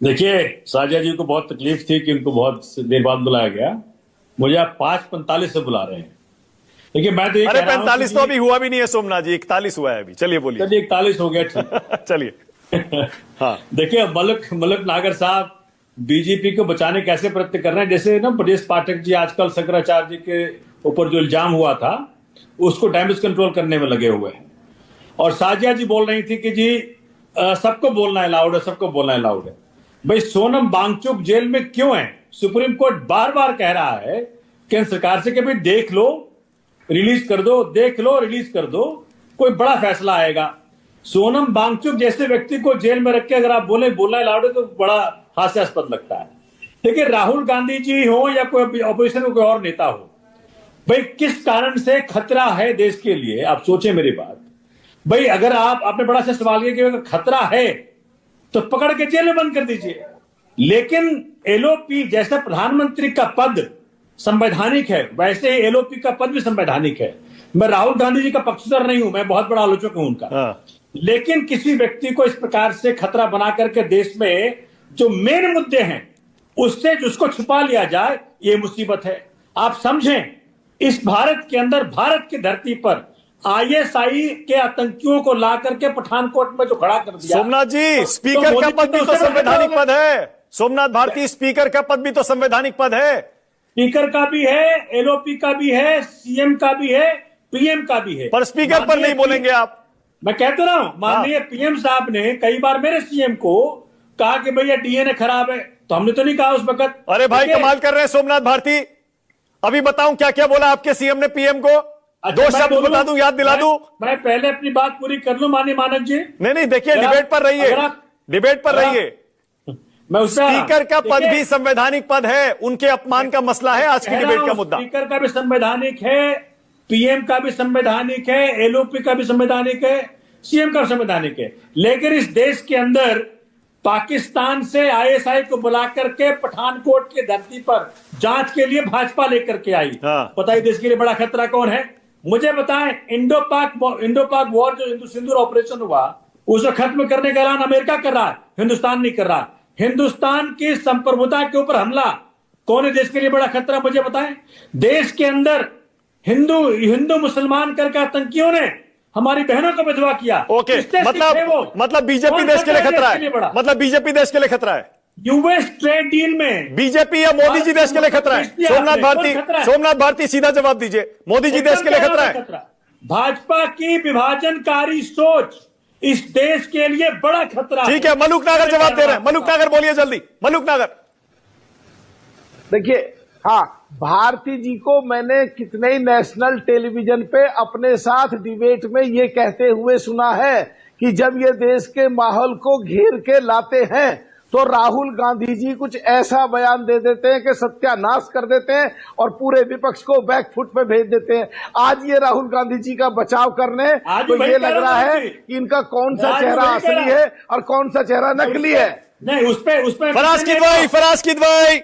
देखिए, साजिया जी को बहुत तकलीफ थी कि उनको बहुत देर बाद बुलाया गया। मुझे आप 5:45 से बुला रहे हैं। देखिए, मैं तो ये अरे कह रहा हूं 45 तो अभी हुआ भी नहीं है सोमनाथ जी, 41 हुआ है अभी। चलिए बोलिए। चलिए 41 हो गया, ठीक। चलिए। हाँ, देखिए, मलक नागर साहब बीजेपी को बचाने कैसे प्रयत्न कर रहे हैं। जैसे ना ब्रजेश पाठक जी आजकल शंकराचार्य जी के ऊपर जो इल्जाम हुआ था उसको डैमेज कंट्रोल करने में लगे हुए हैं। और साजिया जी बोल रही थी कि जी सबको बोलना अलाउड है, सबको बोलना अलाउड है। भाई, सोनम वांगचुक जेल में क्यों है? सुप्रीम कोर्ट बार बार कह रहा है केंद्र सरकार से कि भाई देख लो, रिलीज कर दो, देख लो, रिलीज कर दो, कोई बड़ा फैसला आएगा। सोनम वांगचुक जैसे व्यक्ति को जेल में रख के अगर आप बोलना अलाउड है तो बड़ा हास्यास्पद लगता है। देखिए, राहुल गांधी जी हो या कोई ऑपोजिशन में कोई और नेता हो, भाई किस कारण से खतरा है देश के लिए, आप सोचें मेरी बात। भाई, अगर आपने बड़ा सा सवाल किया कि अगर खतरा है तो पकड़ के जेल में बंद कर दीजिए। लेकिन एलओपी जैसा प्रधानमंत्री का पद संवैधानिक है, वैसे ही एलओपी का पद भी संवैधानिक है। मैं राहुल गांधी जी का पक्षधर नहीं हूं, मैं बहुत बड़ा आलोचक हूं उनका। लेकिन किसी व्यक्ति को इस प्रकार से खतरा बना करके देश में जो मेन मुद्दे हैं उससे उसको छुपा लिया जाए, ये मुसीबत है। आप समझें, इस भारत के अंदर, भारत की धरती पर आईएसआई के आतंकियों को ला करके पठानकोट में जो खड़ा कर दिया। सोमनाथ जी, स्पीकर का पद भी तो संवैधानिक पद है। सोमनाथ भारती, स्पीकर का पद भी तो संवैधानिक पद है। स्पीकर का भी है, एलओपी का भी है, सीएम का भी है, पीएम का भी है। पर स्पीकर पर नहीं बोलेंगे आप। मैं कहता रहा हूं, माननीय पीएम साहब ने कई बार मेरे सीएम को कहा कि भैया डीएनए खराब है, तो हमने तो नहीं कहा उस वक्त। अरे भाई, कमाल कर रहे हैं सोमनाथ भारती। अभी बताऊं क्या क्या बोला आपके सीएम ने पीएम को? दो शब्द बता दूं, याद दिला दूं। मैं पहले अपनी बात पूरी कर लूं माननीय मानक जी। नहीं, देखिए, डिबेट पर रहिए, डिबेट पर रहिए। मैं स्पीकर का पद भी संवैधानिक पद है, उनके अपमान का मसला है आज की डिबेट का मुद्दा। स्पीकर का भी संवैधानिक है, पीएम का भी संवैधानिक है, एलओपी का भी संवैधानिक है, सीएम का संवैधानिक है। लेकिन इस देश के अंदर पाकिस्तान से आईएसआई को बुला करके पठानकोट की धरती पर जांच के लिए भाजपा लेकर के आई। पता है देश के लिए बड़ा खतरा कौन है? मुझे बताएं, इंडो पाक वॉर जो हिंदू सिंदूर ऑपरेशन हुआ, उसे खत्म करने का ऐलान अमेरिका कर रहा है, हिंदुस्तान नहीं कर रहा। हिंदुस्तान की संप्रभुता के ऊपर हमला कौन है देश के लिए बड़ा खतरा? मुझे बताएं। देश के अंदर हिंदू मुसलमान करके आतंकियों ने हमारी बहनों को विधवा किया। ओके, मतलब बीजेपी देश के लिए खतरा है। मतलब बीजेपी देश के लिए खतरा है। यूएस ट्रेड डील में बीजेपी या मोदी जी देश के लिए खतरा है? सोमनाथ भारती सीधा जवाब दीजिए, मोदी जी देश के लिए खतरा है? भाजपा की विभाजनकारी सोच इस देश के लिए बड़ा खतरा है। ठीक है, मलुक नागर जवाब दे रहे हैं। मलुक नागर बोलिए जल्दी, मलुक नागर। देखिए, हाँ, भारती जी को मैंने कितने ही नेशनल टेलीविजन पे अपने साथ डिबेट में ये कहते हुए सुना है कि जब ये देश के माहौल को घेर के लाते हैं तो राहुल गांधी जी कुछ ऐसा बयान दे देते हैं कि सत्यानाश कर देते हैं और पूरे विपक्ष को बैकफुट पे भेज देते हैं। आज ये राहुल गांधी जी का बचाव करने तो ये लग रहा है कि इनका कौन सा चेहरा असली है और कौन सा चेहरा नकली है। नहीं, उस पे फराज की दवाई